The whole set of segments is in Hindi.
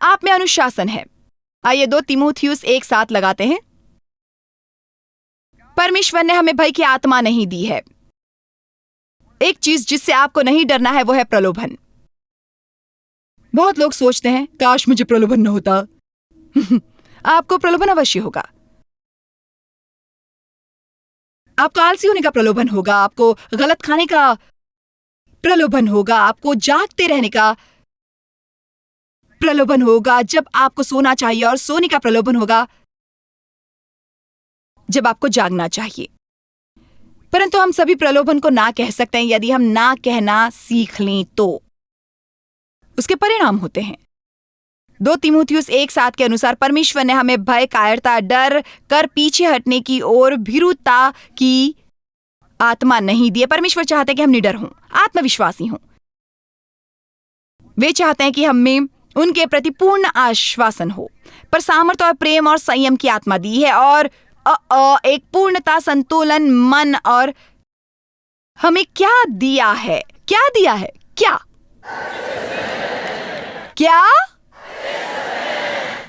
आप में अनुशासन है। आइए 2 तीमुथियुस एक साथ लगाते हैं। परमेश्वर ने हमें भय की आत्मा नहीं दी है। एक चीज जिससे आपको नहीं डरना है वो है प्रलोभन। बहुत लोग सोचते हैं काश मुझे प्रलोभन न होता। आपको प्रलोभन अवश्य होगा। आपको आलसी होने का प्रलोभन होगा, आपको गलत खाने का प्रलोभन होगा, आपको जागते रहने का प्रलोभन होगा जब आपको सोना चाहिए, और सोने का प्रलोभन होगा जब आपको जागना चाहिए। परंतु हम सभी प्रलोभन को ना कह सकते हैं। यदि हम ना कहना सीख लें तो उसके परिणाम होते हैं। 2 तीमुथियुस 1:7 के अनुसार परमेश्वर ने हमें भय, कायरता, डर कर पीछे हटने की और भीरुता की आत्मा नहीं दी है। परमेश्वर चाहते हैं कि हम निडर हों, आत्मविश्वासी हों। वे चाहते हैं कि हम में उनके प्रति पूर्ण आश्वासन हो, पर सामर्थ्य और प्रेम और संयम की आत्मा दी है, और एक पूर्णता, संतुलन, मन। और हमें क्या दिया है? क्या दिया है? क्या क्या?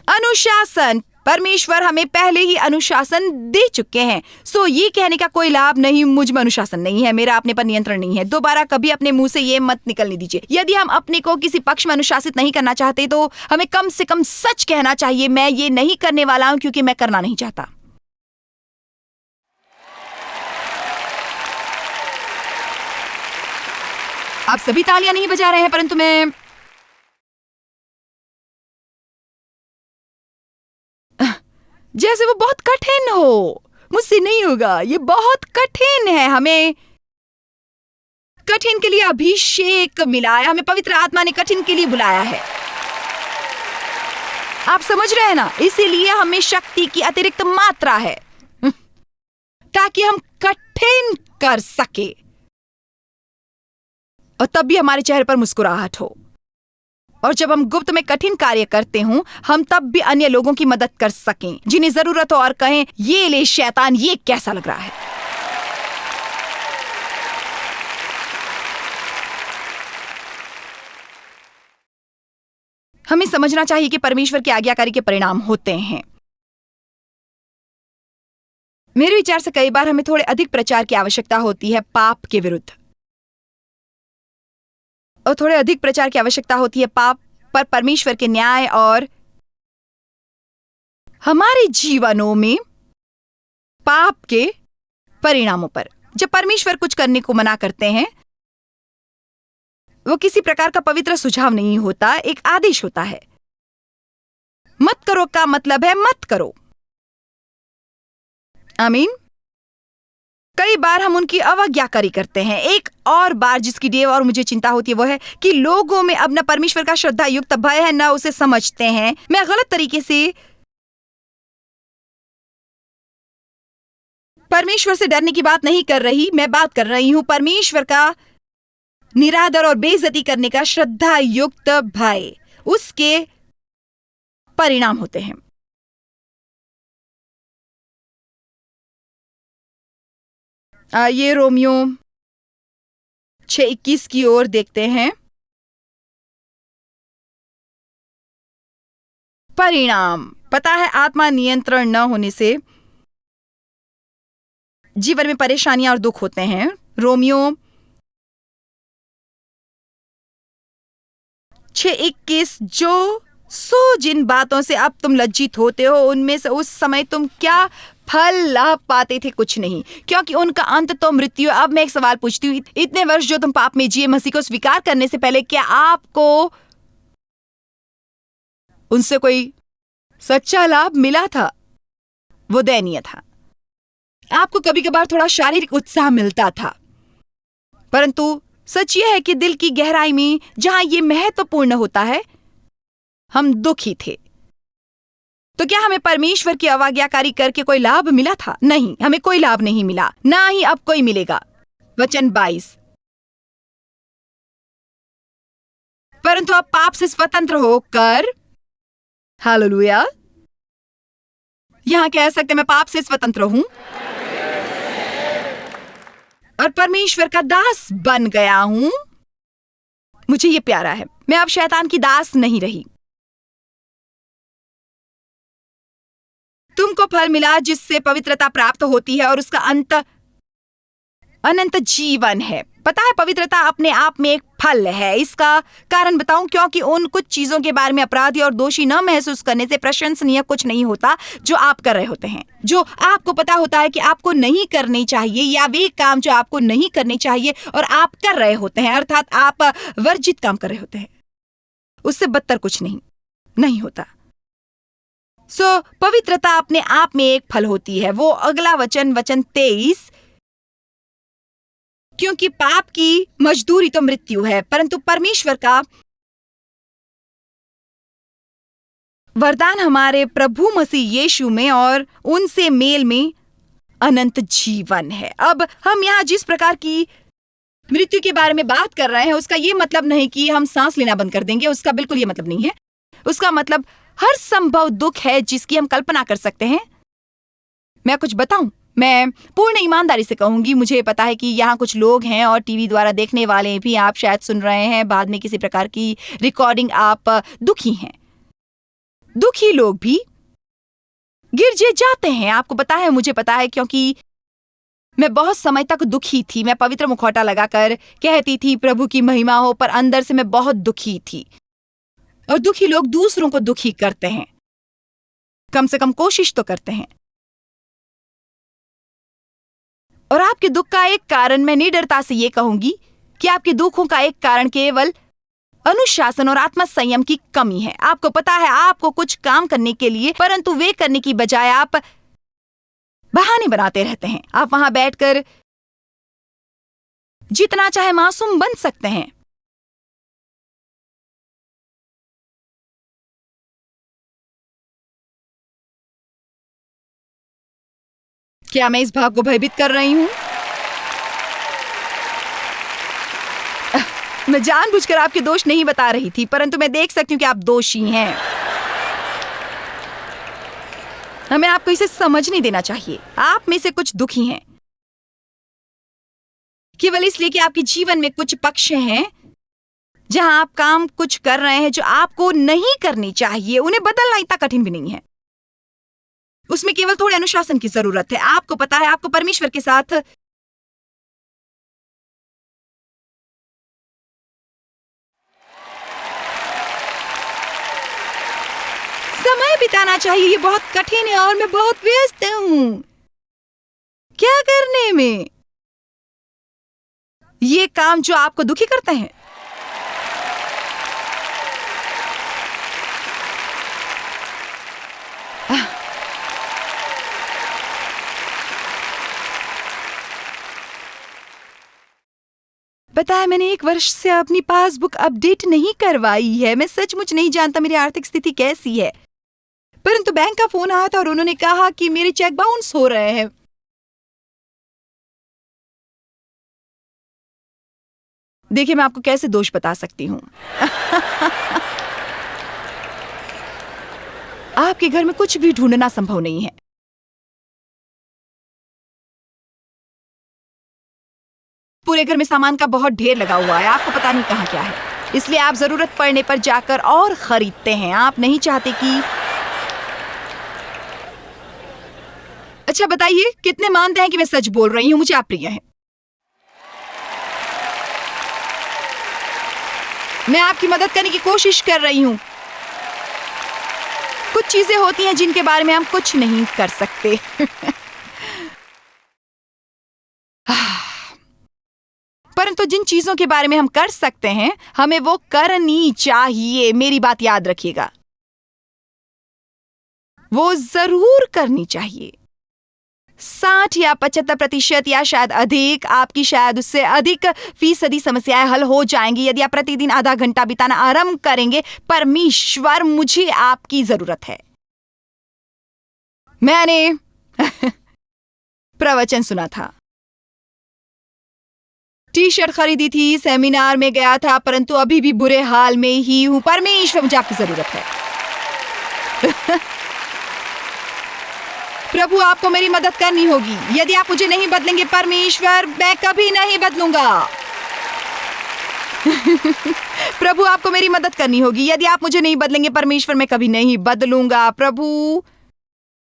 अनुशासन। परमेश्वर हमें पहले ही अनुशासन दे चुके हैं। सो ये कहने का कोई लाभ नहीं मुझ में अनुशासन नहीं है, मेरा अपने पर नियंत्रण नहीं है। दोबारा कभी अपने मुंह से ये मत निकलने दीजिए। यदि हम अपने को किसी पक्ष में अनुशासित नहीं करना चाहते तो हमें कम से कम सच कहना चाहिए, मैं ये नहीं करने वाला हूं क्योंकि मैं करना नहीं चाहता। आप सभी तालियां नहीं बजा रहे हैं, परंतु मैं जैसे वो बहुत कठिन हो। मुझसे नहीं होगा, ये बहुत कठिन है। हमें कठिन के लिए अभिषेक मिला है, हमें पवित्र आत्मा ने कठिन के लिए बुलाया है। आप समझ रहे हैं ना? इसीलिए हमें शक्ति की अतिरिक्त मात्रा है ताकि हम कठिन कर सके, और तब भी हमारे चेहरे पर मुस्कुराहट हो। और जब हम गुप्त में कठिन कार्य करते हों, हम तब भी अन्य लोगों की मदद कर सकें जिन्हें जरूरत हो, और कहें ये ले शैतान, ये कैसा लग रहा है। हमें समझना चाहिए कि परमेश्वर की आज्ञाकारी के परिणाम होते हैं। मेरे विचार से कई बार हमें थोड़े अधिक प्रचार की आवश्यकता होती है पाप के विरुद्ध, और थोड़े अधिक प्रचार की आवश्यकता होती है पाप पर परमेश्वर के न्याय और हमारे जीवनों में पाप के परिणामों पर। जब परमेश्वर कुछ करने को मना करते हैं, वो किसी प्रकार का पवित्र सुझाव नहीं होता, एक आदेश होता है। मत करो का मतलब है मत करो। आमीन। कई बार हम उनकी अवज्ञाकारी करते हैं। एक और बार जिसकी देव और मुझे चिंता होती है वो है कि लोगों में अब न परमेश्वर का श्रद्धा युक्त भय है, न उसे समझते हैं। मैं गलत तरीके से परमेश्वर से डरने की बात नहीं कर रही, मैं बात कर रही हूं परमेश्वर का निरादर और बेइज्जती करने का श्रद्धा युक्त भय। उसके परिणाम होते हैं। ये रोमियो 6:21 की ओर देखते हैं। परिणाम पता है, आत्मा नियंत्रण न होने से जीवन में परेशानियां और दुख होते हैं। रोमियो 6:21, सो जिन बातों से अब तुम लज्जित होते हो उनमें से उस समय तुम क्या फल लाभ पाते थे? कुछ नहीं, क्योंकि उनका अंत तो मृत्यु। अब मैं एक सवाल पूछती हूँ, इतने वर्ष जो तुम पाप में जिए मसीह को स्वीकार करने से पहले, क्या आपको उनसे कोई सच्चा लाभ मिला था? वो दयनीय था। आपको कभी कभार थोड़ा शारीरिक उत्साह मिलता था, परंतु सच यह है कि दिल की गहराई में जहां ये महत्वपूर्ण होता है, हम दुखी थे। तो क्या हमें परमेश्वर की अवज्ञाकारी करके कोई लाभ मिला था? नहीं, हमें कोई लाभ नहीं मिला, ना ही अब कोई मिलेगा। वचन 22। परंतु अब पाप से स्वतंत्र होकर, हालेलुया, यहां कह सकते मैं पाप से स्वतंत्र हूं और परमेश्वर का दास बन गया हूं। मुझे ये प्यारा है, मैं अब शैतान की दास नहीं रही। उसको फल मिला जिससे पवित्रता प्राप्त होती है और उसका अंत अनंत जीवन है। पता है, पवित्रता अपने आप में एक फल है। इसका कारण बताऊं, क्योंकि उन कुछ चीजों के बारे में अपराधी और दोषी न महसूस करने से प्रशंसनीय कुछ नहीं होता जो आप कर रहे होते हैं, जो आपको पता होता है कि आपको नहीं करनी चाहिए, या वे काम जो आपको नहीं करने चाहिए और आप कर रहे होते हैं, अर्थात आप वर्जित काम कर रहे होते हैं। उससे बदतर कुछ नहीं होता। पवित्रता अपने आप में एक फल होती है। वो अगला वचन 23, क्योंकि पाप की मजदूरी तो मृत्यु है, परंतु परमेश्वर का वरदान हमारे प्रभु मसीह यीशु में और उनसे मेल में अनंत जीवन है। अब हम यहाँ जिस प्रकार की मृत्यु के बारे में बात कर रहे हैं, उसका ये मतलब नहीं कि हम सांस लेना बंद कर देंगे। उसका बिल्कुल ये मतलब नहीं है। उसका मतलब हर संभव दुख है जिसकी हम कल्पना कर सकते हैं। मैं कुछ बताऊं, मैं पूर्ण ईमानदारी से कहूंगी, मुझे पता है कि यहाँ कुछ लोग हैं और टीवी द्वारा देखने वाले भी, आप शायद सुन रहे हैं, बाद में किसी प्रकार की रिकॉर्डिंग, आप दुखी हैं। दुखी लोग भी गिरजे जाते हैं। आपको पता है, मुझे पता है, क्योंकि मैं बहुत समय तक दुखी थी। मैं पवित्र मुखौटा लगाकर कहती थी प्रभु की महिमा हो, पर अंदर से मैं बहुत दुखी थी। और दुखी लोग दूसरों को दुखी करते हैं, कम से कम कोशिश तो करते हैं। और आपके दुख का एक कारण, मैं निडरता से ये कहूंगी कि आपके दुखों का एक कारण केवल अनुशासन और आत्म संयम की कमी है। आपको पता है, आपको कुछ काम करने के लिए, परंतु वे करने की बजाय आप बहाने बनाते रहते हैं। आप वहां बैठकर जितना चाहे मासूम बन सकते हैं। क्या मैं इस भाग को भयभीत कर रही हूं? मैं जानबूझकर आपके दोष नहीं बता रही थी, परंतु मैं देख सकती हूं कि आप दोषी हैं। हमें आपको इसे समझने देना चाहिए। आप में से कुछ दुखी हैं केवल इसलिए कि आपके जीवन में कुछ पक्ष हैं जहां आप काम कुछ कर रहे हैं जो आपको नहीं करनी चाहिए। उन्हें बदलना इतना कठिन भी नहीं है। उसमें केवल थोड़े अनुशासन की जरूरत है। आपको पता है, आपको परमेश्वर के साथ समय बिताना चाहिए। ये बहुत कठिन है और मैं बहुत व्यस्त हूं क्या करने में, ये काम जो आपको दुखी करते हैं। पता है, मैंने 1 वर्ष से अपनी पासबुक अपडेट नहीं करवाई है। मैं सचमुच नहीं जानता मेरी आर्थिक स्थिति कैसी है, परंतु बैंक का फोन आया था और उन्होंने कहा कि मेरे चेक बाउंस हो रहे हैं। देखिए, मैं आपको कैसे दोष बता सकती हूं। आपके घर में कुछ भी ढूंढना संभव नहीं है। पूरे घर में सामान का बहुत ढेर लगा हुआ है, आपको पता नहीं कहां क्या है, इसलिए आप जरूरत पड़ने पर जाकर और खरीदते हैं। आप नहीं चाहते कि अच्छा बताइए, कितने मानते हैं कि मैं सच बोल रही हूं? मुझे आप प्रिय हैं। मैं आपकी मदद करने की कोशिश कर रही हूं। कुछ चीजें होती हैं जिनके बारे में हम कुछ नहीं कर सकते। परंतु जिन चीजों के बारे में हम कर सकते हैं, हमें वो करनी चाहिए। मेरी बात याद रखिएगा, वो जरूर करनी चाहिए। 60 या 75% या शायद अधिक, आपकी शायद उससे अधिक फीसदी समस्याएं हल हो जाएंगी यदि आप प्रतिदिन आधा घंटा बिताना आरंभ करेंगे। परमेश्वर, मुझे आपकी जरूरत है। मैंने प्रवचन सुना था, टी-शर्ट खरीदी थी, सेमिनार में गया था, परंतु अभी भी बुरे हाल में ही हूं। परमेश्वर, मुझे आपकी जरूरत है। प्रभु, आपको मेरी मदद करनी होगी। यदि आप मुझे नहीं बदलेंगे परमेश्वर, मैं कभी नहीं बदलूंगा। प्रभु, आपको मेरी मदद करनी होगी। यदि आप मुझे नहीं बदलेंगे परमेश्वर, मैं कभी नहीं बदलूंगा। प्रभु,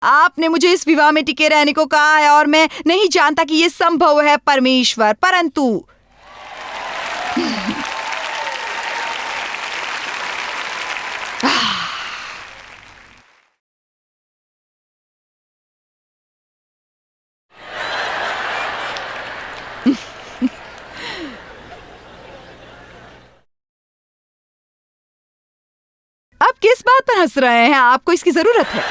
आपने मुझे इस विवाह में टिके रहने को कहा है और मैं नहीं जानता कि ये संभव है परमेश्वर, परंतु आप किस बात पर हंस रहे हैं? आपको इसकी जरूरत है?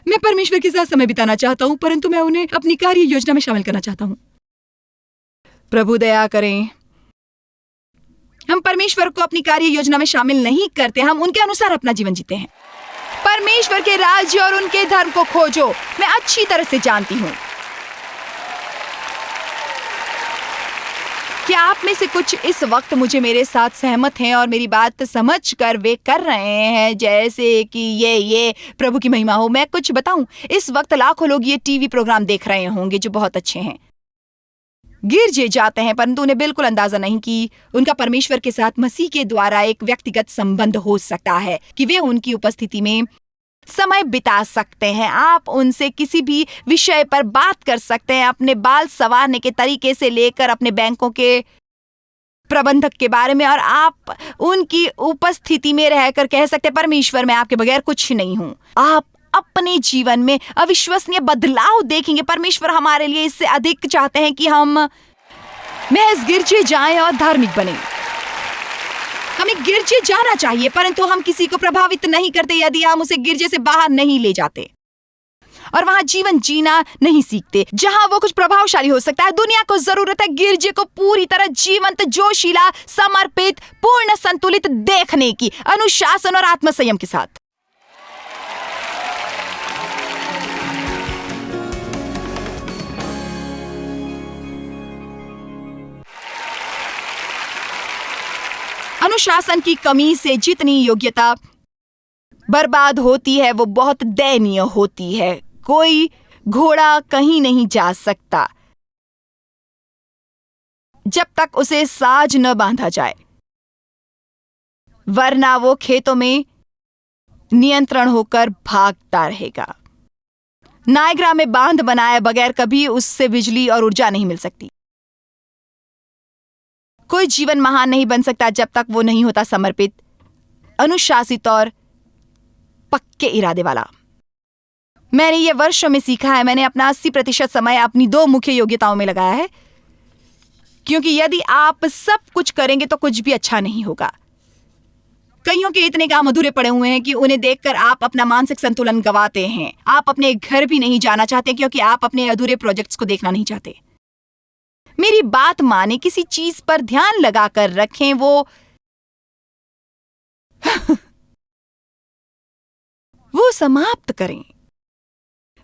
मैं परमेश्वर के साथ समय बिताना चाहता हूं, परंतु मैं उन्हें अपनी कार्य योजना में शामिल करना चाहता हूं। प्रभु दया करें। हम परमेश्वर को अपनी कार्य योजना में शामिल नहीं करते, हम उनके अनुसार अपना जीवन जीते हैं। परमेश्वर के राज्य और उनके धर्म को खोजो। मैं अच्छी तरह से जानती हूं। क्या आप में से कुछ इस वक्त मुझे मेरे साथ सहमत हैं और मेरी बात समझकर वे कर रहे हैं जैसे कि ये प्रभु की महिमा हो? मैं कुछ बताऊं, इस वक्त लाखों लोग ये टीवी प्रोग्राम देख रहे होंगे जो बहुत अच्छे हैं, गिरजे जाते हैं, परंतु उन्हें बिल्कुल अंदाजा नहीं कि उनका परमेश्वर के साथ मसीह के द्वारा एक व्यक्तिगत संबंध हो सकता है, कि वे उनकी उपस्थिति में समय बिता सकते हैं। आप उनसे किसी भी विषय पर बात कर सकते हैं, अपने बाल संवारने के तरीके से लेकर अपने बैंकों के प्रबंधक के बारे में, और आप उनकी उपस्थिति में रहकर कह सकते हैं, परमेश्वर मैं आपके बगैर कुछ नहीं हूं। आप अपने जीवन में अविश्वसनीय बदलाव देखेंगे। परमेश्वर हमारे लिए इससे अधिक चाहते हैं कि हम महज गिरजे जाएं और धार्मिक बने। हमें गिरजे जाना चाहिए, परंतु हम किसी को प्रभावित नहीं करते यदि हम उसे गिरजे से बाहर नहीं ले जाते और वहां जीवन जीना नहीं सीखते जहां वो कुछ प्रभावशाली हो सकता है। दुनिया को जरूरत है गिरजे को पूरी तरह जीवंत, जोशीला, समर्पित, पूर्ण संतुलित देखने की, अनुशासन और आत्मसंयम के साथ। अनुशासन की कमी से जितनी योग्यता बर्बाद होती है वो बहुत दयनीय होती है। कोई घोड़ा कहीं नहीं जा सकता जब तक उसे साज न बांधा जाए, वरना वो खेतों में नियंत्रण होकर भागता रहेगा। नायग्रा में बांध बनाए बगैर कभी उससे बिजली और ऊर्जा नहीं मिल सकती। कोई जीवन महान नहीं बन सकता जब तक वो नहीं होता समर्पित, अनुशासित और पक्के इरादे वाला। मैंने ये वर्षों में सीखा है। मैंने अपना 80% समय अपनी 2 मुख्य योग्यताओं में लगाया है, क्योंकि यदि आप सब कुछ करेंगे तो कुछ भी अच्छा नहीं होगा। कईयों के इतने काम अधूरे पड़े हुए हैं कि उन्हें देखकर आप अपना मानसिक संतुलन गंवाते हैं। आप अपने घर भी नहीं जाना चाहते क्योंकि आप अपने अधूरे प्रोजेक्ट्स को देखना नहीं चाहते। मेरी बात माने, किसी चीज पर ध्यान लगाकर रखें, वो समाप्त करें।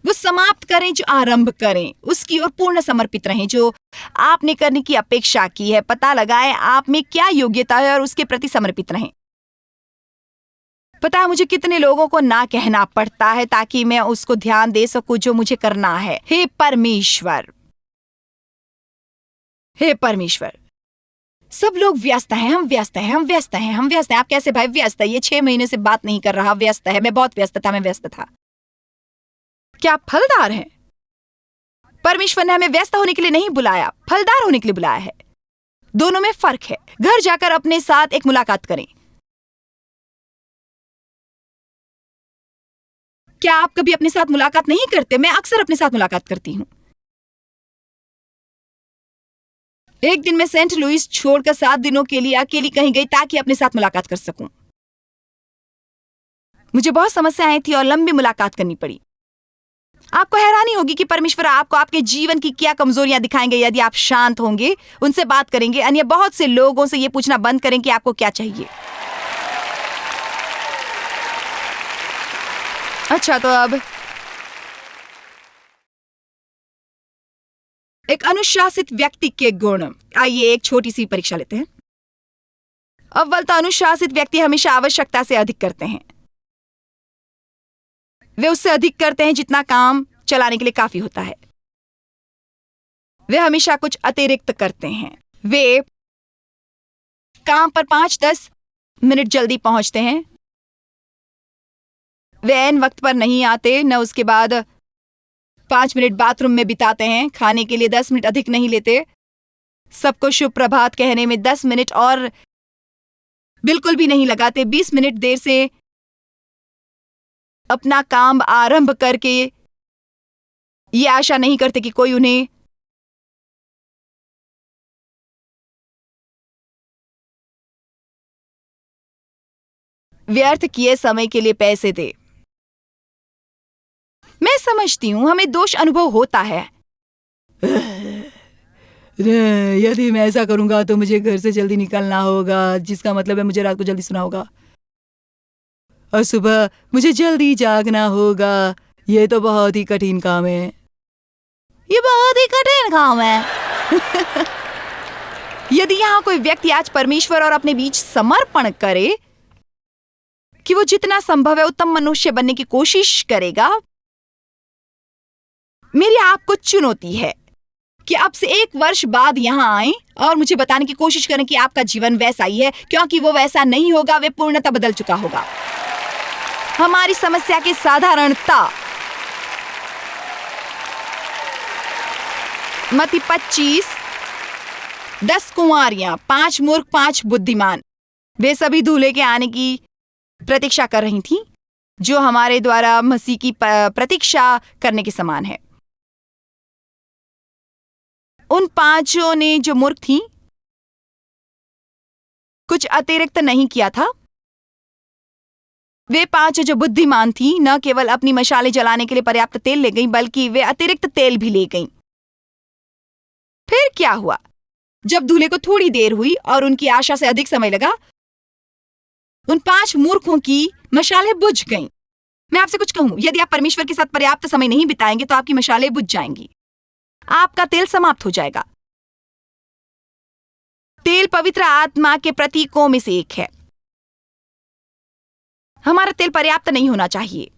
वो समाप्त करें जो आरंभ करें, उसकी ओर पूर्ण समर्पित रहें। जो आपने करने की अपेक्षा की है, पता लगाएं आप में क्या योग्यता है और उसके प्रति समर्पित रहें। पता है मुझे कितने लोगों को ना कहना पड़ता है ताकि मैं उसको ध्यान दे सकूं जो मुझे करना है। हे परमेश्वर, हे परमेश्वर, सब लोग व्यस्त हैं, हम व्यस्त हैं, हम व्यस्त हैं, हम व्यस्त हैं। आप कैसे भाई व्यस्त है? ये 6 महीने से बात नहीं कर रहा, व्यस्त है। मैं बहुत व्यस्त था, मैं व्यस्त था। क्या आप फलदार हैं? परमेश्वर ने हमें व्यस्त होने के लिए नहीं बुलाया, फलदार होने के लिए बुलाया है। दोनों में फर्क है। घर जाकर अपने साथ एक मुलाकात करें। क्या आप कभी अपने साथ मुलाकात नहीं करते? मैं अक्सर अपने साथ मुलाकात करती हूं। एक दिन मैं सेंट लुइस छोड़कर 7 दिनों के लिए अकेली कहीं गई ताकि अपने साथ मुलाकात कर सकूं। मुझे बहुत समस्याएं थी और लंबी मुलाकात करनी पड़ी। आपको हैरानी होगी कि परमेश्वर आपको आपके जीवन की क्या कमजोरियां दिखाएंगे यदि आप शांत होंगे, उनसे बात करेंगे। अन्य बहुत से लोगों से यह पूछना बंद करें कि आपको क्या चाहिए। अच्छा, तो अब एक अनुशासित व्यक्ति के गुण। आइए एक छोटी सी परीक्षा लेते हैं। अव्वल तो अनुशासित व्यक्ति हमेशा आवश्यकता से अधिक करते हैं। वे उससे अधिक करते हैं जितना काम चलाने के लिए काफी होता है। वे हमेशा कुछ अतिरिक्त करते हैं। वे काम पर 5-10 मिनट जल्दी पहुंचते हैं। वे ऐन वक्त पर नहीं आते, न उसके बाद 5 मिनट बाथरूम में बिताते हैं, खाने के लिए 10 मिनट अधिक नहीं लेते, सबको शुभ प्रभात कहने में 10 मिनट और बिल्कुल भी नहीं लगाते, 20 मिनट देर से अपना काम आरंभ करके ये आशा नहीं करते कि कोई उन्हें व्यर्थ किए समय के लिए पैसे दे। मैं समझती हूं हमें दोष अनुभव होता है। यदि मैं ऐसा करूंगा तो मुझे घर से जल्दी निकलना होगा, जिसका मतलब है मुझे रात को जल्दी सोना होगा और सुबह मुझे जल्दी जागना होगा। ये तो बहुत ही कठिन काम है। ये बहुत ही कठिन काम है। यदि यहां कोई व्यक्ति आज परमेश्वर और अपने बीच समर्पण करे कि वो जितना संभव है उत्तम मनुष्य बनने की कोशिश करेगा, मेरी आपको चुनौती है कि अब से 1 वर्ष बाद यहां आएं और मुझे बताने की कोशिश करें कि आपका जीवन वैसा ही है, क्योंकि वो वैसा नहीं होगा, वे पूर्णतः बदल चुका होगा। हमारी समस्या की साधारणता मत्ती 25, 10 कुंवारियां, 5 मूर्ख, 5 बुद्धिमान, वे सभी दूल्हे के आने की प्रतीक्षा कर रही थीं, जो हमारे द्वारा मसीह की प्रतीक्षा करने के समान है। उन 5 ने जो मूर्ख थीं, कुछ अतिरिक्त नहीं किया था। वे 5 जो बुद्धिमान थीं, न केवल अपनी मशालें जलाने के लिए पर्याप्त तेल ले गईं, बल्कि वे अतिरिक्त तेल भी ले गईं। फिर क्या हुआ? जब दूल्हे को थोड़ी देर हुई और उनकी आशा से अधिक समय लगा, उन 5 मूर्खों की मशालें बुझ गईं। मैं आपसे कुछ कहूं, यदि आप परमेश्वर के साथ पर्याप्त समय नहीं बिताएंगे तो आपकी मशालें बुझ जाएंगी, आपका तेल समाप्त हो जाएगा। तेल पवित्र आत्मा के प्रतीकों में से एक है। हमारा तेल पर्याप्त नहीं होना चाहिए।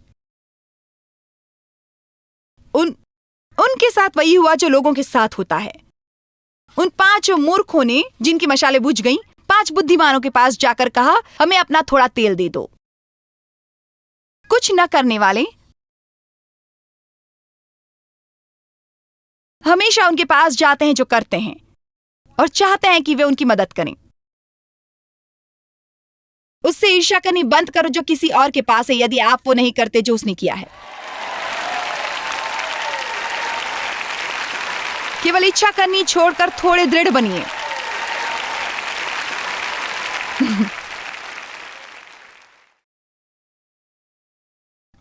उनके साथ वही हुआ जो लोगों के साथ होता है। उन 5 मूर्खों ने, जिनकी मशालें बुझ गईं, 5 बुद्धिमानों के पास जाकर कहा, हमें अपना थोड़ा तेल दे दो। कुछ न करने वाले हमेशा उनके पास जाते हैं जो करते हैं और चाहते हैं कि वे उनकी मदद करें। उससे ईर्ष्या करनी बंद करो जो किसी और के पास है, यदि आप वो नहीं करते जो उसने किया है। केवल इच्छा करनी छोड़कर थोड़े दृढ़ बनिए।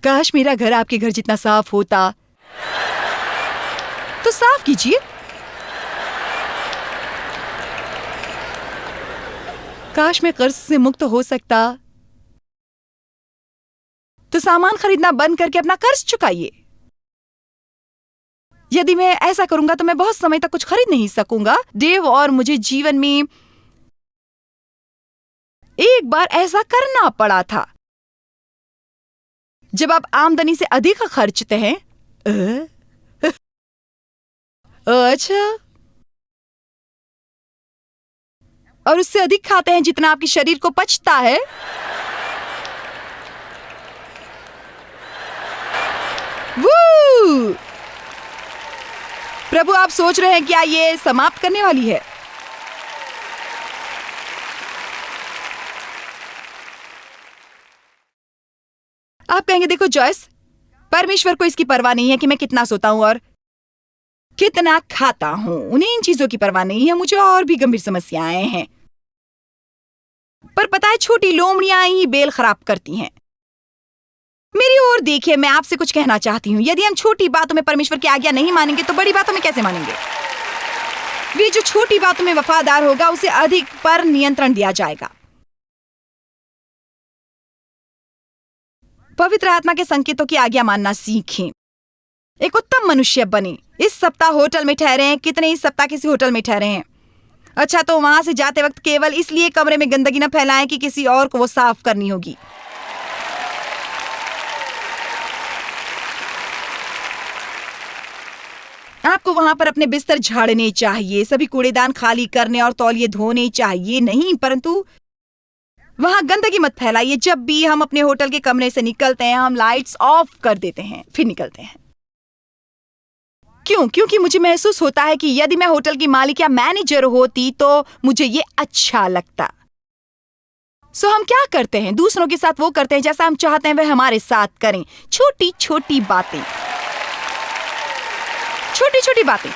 काश मेरा घर आपके घर जितना साफ होता, तो साफ कीजिए। काश मैं कर्ज से मुक्त हो सकता, तो सामान खरीदना बंद करके अपना कर्ज चुकाइए। यदि मैं ऐसा करूंगा तो मैं बहुत समय तक कुछ खरीद नहीं सकूंगा। देव और मुझे जीवन में एक बार ऐसा करना पड़ा था, जब आप आमदनी से अधिक खर्चते हैं। अच्छा, और उससे अधिक खाते हैं जितना आपके शरीर को पचता है। वू! प्रभु, आप सोच रहे हैं क्या ये समाप्त करने वाली है? आप कहेंगे, देखो जॉयस, परमेश्वर को इसकी परवाह नहीं है कि मैं कितना सोता हूं और कितना खाता हूं। उन्हें इन चीजों की परवाह नहीं है। मुझे और भी गंभीर समस्याएं हैं, पर पता है, छोटी लोमड़ियां ही बेल खराब करती हैं। मेरी ओर देखिए, मैं आपसे कुछ कहना चाहती हूं। यदि हम छोटी बातों में परमेश्वर की आज्ञा नहीं मानेंगे तो बड़ी बातों में कैसे मानेंगे? वे जो छोटी बातों में वफादार होगा, उसे अधिक पर नियंत्रण दिया जाएगा। पवित्र आत्मा के संकेतों की आज्ञा मानना सीखें। एक उत्तम मनुष्य बने। इस सप्ताह होटल में ठहरे हैं। कितने इस सप्ताह किसी होटल में ठहरे हैं? अच्छा, तो वहां से जाते वक्त केवल इसलिए कमरे में गंदगी न फैलाएं कि किसी और को वो साफ करनी होगी। आपको वहां पर अपने बिस्तर झाड़ने चाहिए, सभी कूड़ेदान खाली करने और तौलिए धोने चाहिए, नहीं, परंतु वहां गंदगी मत फैलाइए। जब भी हम अपने होटल के कमरे से निकलते हैं, हम लाइट्स ऑफ कर देते हैं, फिर निकलते हैं। क्यों? क्योंकि मुझे महसूस होता है कि यदि मैं होटल की मालिक या मैनेजर होती तो मुझे ये अच्छा लगता। सो हम क्या करते हैं? दूसरों के साथ वो करते हैं जैसा हम चाहते हैं वह हमारे साथ करें। छोटी छोटी बातें, छोटी छोटी बातें।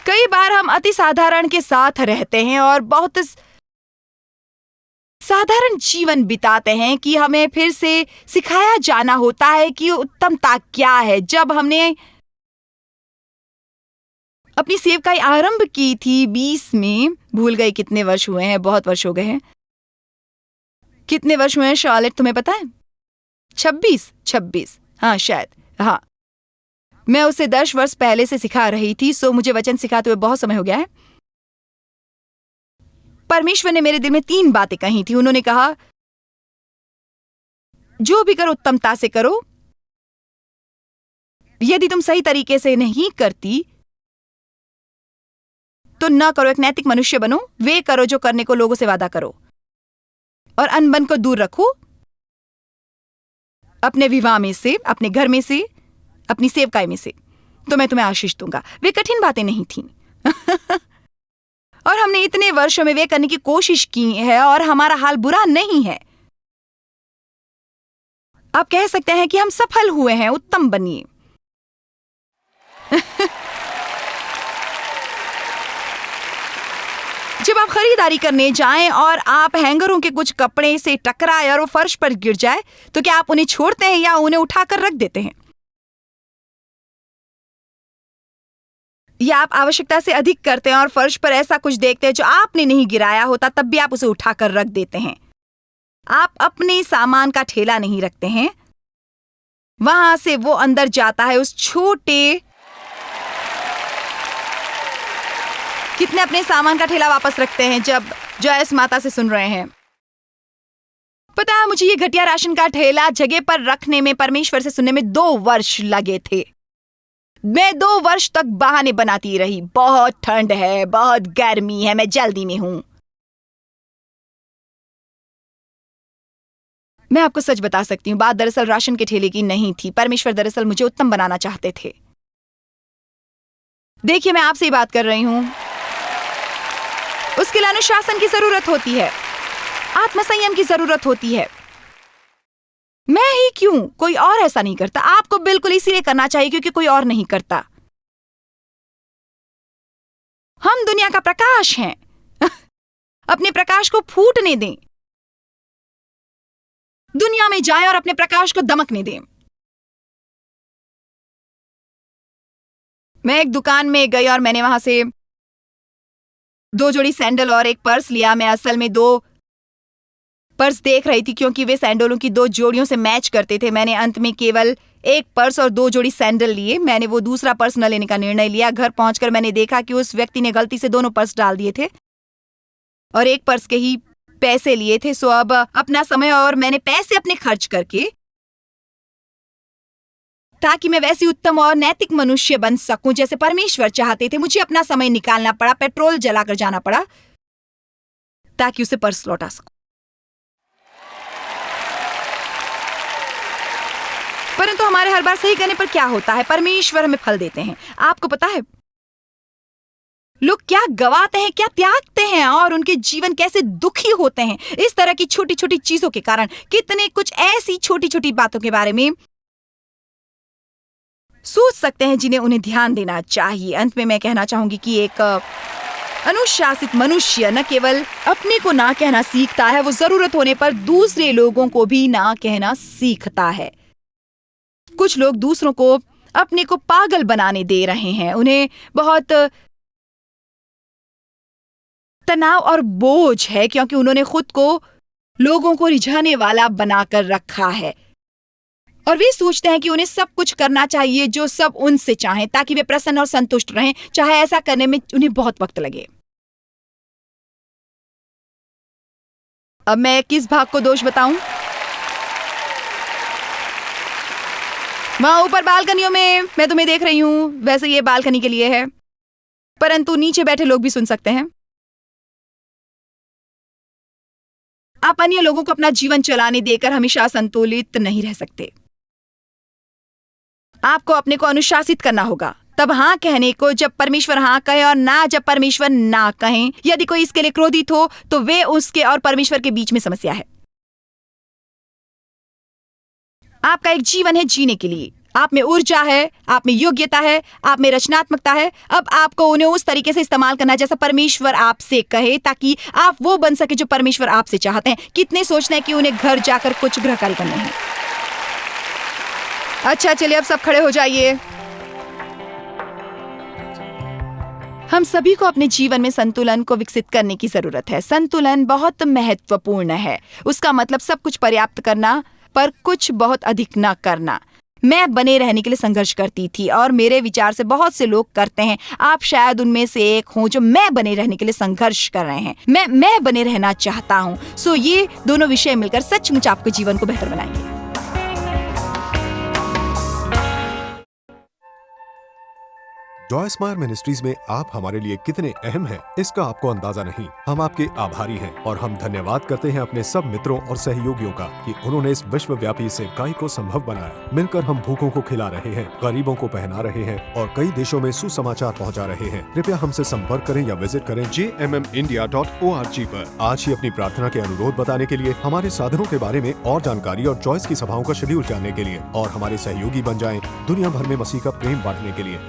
कई बार हम अति साधारण के साथ रहते हैं और बहुत साधारण जीवन बिताते हैं कि हमें फिर से सिखाया जाना होता है कि उत्तमता क्या है। जब हमने अपनी सेवकाई आरंभ की थी 20 में, भूल गई कितने वर्ष हुए हैं, बहुत वर्ष हो गए हैं। कितने वर्ष हुए हैं शार्लेट, तुम्हें पता है? 26, हाँ शायद, हाँ। मैं उसे 10 वर्ष पहले से सिखा रही थी, सो मुझे वचन सिखाते हुए बहुत समय हो गया है। परमेश्वर ने मेरे दिल में 3 बातें कही थी। उन्होंने कहा, जो भी करो उत्तमता से करो। यदि तुम सही तरीके से नहीं करती तो न करो, एक नैतिक मनुष्य बनो। वे करो जो करने को लोगों से वादा करो, और अनबन को दूर रखो अपने विवाह में से, अपने घर में से, अपनी सेवकाई में से, तो मैं तुम्हें आशीष दूंगा। वे कठिन बातें नहीं थीं। और हमने इतने वर्षों में वे करने की कोशिश की है और हमारा हाल बुरा नहीं है। आप कह सकते हैं कि हम सफल हुए हैं। उत्तम बनिए। जब आप खरीदारी करने जाएं और आप हैंगरों के कुछ कपड़े से टकराए और वो फर्श पर गिर जाए, तो क्या आप उन्हें छोड़ते हैं या उन्हें उठाकर रख देते हैं? या आप आवश्यकता से अधिक करते हैं और फर्श पर ऐसा कुछ देखते हैं जो आपने नहीं गिराया होता, तब भी आप उसे उठाकर रख देते हैं? आप अपने सामान का ठेला नहीं रखते हैं, वहां से वो अंदर जाता है उस छोटे। कितने अपने सामान का ठेला वापस रखते हैं जब जॉयस माता से सुन रहे हैं? पता है, मुझे ये घटिया राशन का ठेला जगह पर रखने में परमेश्वर से सुनने में 2 वर्ष लगे थे। मैं 2 वर्ष तक बहाने बनाती रही। बहुत ठंड है, बहुत गर्मी है, मैं जल्दी में हूं। मैं आपको सच बता सकती हूं, बात दरअसल राशन के ठेले की नहीं थी। परमेश्वर दरअसल मुझे उत्तम बनाना चाहते थे। देखिए, मैं आपसे ही बात कर रही हूं। उसके लिए अनुशासन की जरूरत होती है, आत्मसंयम की जरूरत होती है। मैं ही क्यों, कोई और ऐसा नहीं करता। आपको बिल्कुल इसीलिए करना चाहिए क्योंकि कोई और नहीं करता। हम दुनिया का प्रकाश हैं। अपने प्रकाश को फूटने दें। दुनिया में जाएं और अपने प्रकाश को दमकने दें। मैं एक दुकान में गई और मैंने वहां से 2 जोड़ी सैंडल और एक पर्स लिया। मैं असल में 2 पर्स देख रही थी क्योंकि वे सैंडलों की 2 जोड़ियों से मैच करते थे। मैंने अंत में केवल 1 पर्स और 2 जोड़ी सैंडल लिए। मैंने वो दूसरा पर्स न लेने का निर्णय लिया। घर पहुंचकर मैंने देखा कि उस व्यक्ति ने गलती से दोनों पर्स डाल दिए थे और एक पर्स के ही पैसे लिए थे। सो अब अपना समय और मैंने पैसे अपने खर्च करके, ताकि मैं वैसी उत्तम और नैतिक मनुष्य बन सकूं जैसे परमेश्वर चाहते थे, मुझे अपना समय निकालना पड़ा, पेट्रोल जलाकर जाना पड़ा ताकि उसे पर्स लौटा सकूं। परंतु हमारे हर बार सही करने पर क्या होता है? परमेश्वर हमें फल देते हैं। आपको पता है लोग क्या गवाते हैं, क्या त्यागते हैं और उनके जीवन कैसे दुखी होते हैं इस तरह की छोटी छोटी चीजों के कारण। कितने कुछ ऐसी छोटी छोटी बातों के बारे में सोच सकते हैं जिन्हें उन्हें ध्यान देना चाहिए। अंत में मैं कहना चाहूंगी कि एक अनुशासित मनुष्य न केवल अपने को ना कहना सीखता है, वो जरूरत होने पर दूसरे लोगों को भी ना कहना सीखता है। कुछ लोग दूसरों को अपने को पागल बनाने दे रहे हैं। उन्हें बहुत तनाव और बोझ है क्योंकि उन्होंने खुद को लोगों को रिझाने वाला बनाकर रखा है और वे सोचते हैं कि उन्हें सब कुछ करना चाहिए जो सब उनसे चाहें ताकि वे प्रसन्न और संतुष्ट रहें, चाहे ऐसा करने में उन्हें बहुत वक्त लगे। अब मैं किस भाग को दोष बताऊं? वहां ऊपर बालकनियों में मैं तुम्हें देख रही हूँ। वैसे ये बालकनी के लिए है, परंतु नीचे बैठे लोग भी सुन सकते हैं। आप अन्य लोगों को अपना जीवन चलाने देकर हमेशा संतुलित नहीं रह सकते। आपको अपने को अनुशासित करना होगा, तब हाँ कहने को जब परमेश्वर हाँ कहे और ना जब परमेश्वर ना कहें। यदि कोई इसके लिए क्रोधित हो तो वे उसके और परमेश्वर के बीच में समस्या है। आपका एक जीवन है जीने के लिए। आप में ऊर्जा है, आप में योग्यता है, आप में रचनात्मकता है। अब आपको उन्हें उस तरीके से इस्तेमाल करना है जैसा परमेश्वर आपसे कहे, ताकि आप वो बन सके जो परमेश्वर आपसे चाहते हैं। कितने सोचते हैं कि उन्हें घर जाकर कुछ गृह कार्य करने हैं। अच्छा चलिए अब सब खड़े हो जाइए। हम सभी को अपने जीवन में संतुलन को विकसित करने की जरूरत है। संतुलन बहुत महत्वपूर्ण है। उसका मतलब सब कुछ पर्याप्त करना पर कुछ बहुत अधिक न करना। मैं बने रहने के लिए संघर्ष करती थी और मेरे विचार से बहुत से लोग करते हैं। आप शायद उनमें से एक हों जो मैं बने रहने के लिए संघर्ष कर रहे हैं। मैं बने रहना चाहता हूँ। सो ये दोनों विषय मिलकर सचमुच आपके जीवन को बेहतर बनाएंगे। जॉय स्मायर मिनिस्ट्रीज में आप हमारे लिए कितने अहम हैं, इसका आपको अंदाजा नहीं। हम आपके आभारी हैं और हम धन्यवाद करते हैं अपने सब मित्रों और सहयोगियों का कि उन्होंने इस विश्वव्यापी सेवकाई को संभव बनाया। मिलकर हम भूखों को खिला रहे हैं, गरीबों को पहना रहे हैं और कई देशों में सुसमाचार पहुंचा रहे हैं। कृपया हमसे संपर्क करें या विजिट करें jmmindia.org पर। आज ही अपनी प्रार्थना के अनुरोध बताने के लिए, हमारे साधनों के बारे में और जानकारी और जॉयस की सभाओं का शेड्यूल जानने के लिए और हमारे सहयोगी बन जाएं दुनिया भर में मसीह का प्रेम बांटने के लिए।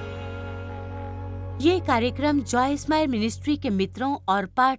ये कार्यक्रम जॉय स्मायर मिनिस्ट्री के मित्रों और पाठ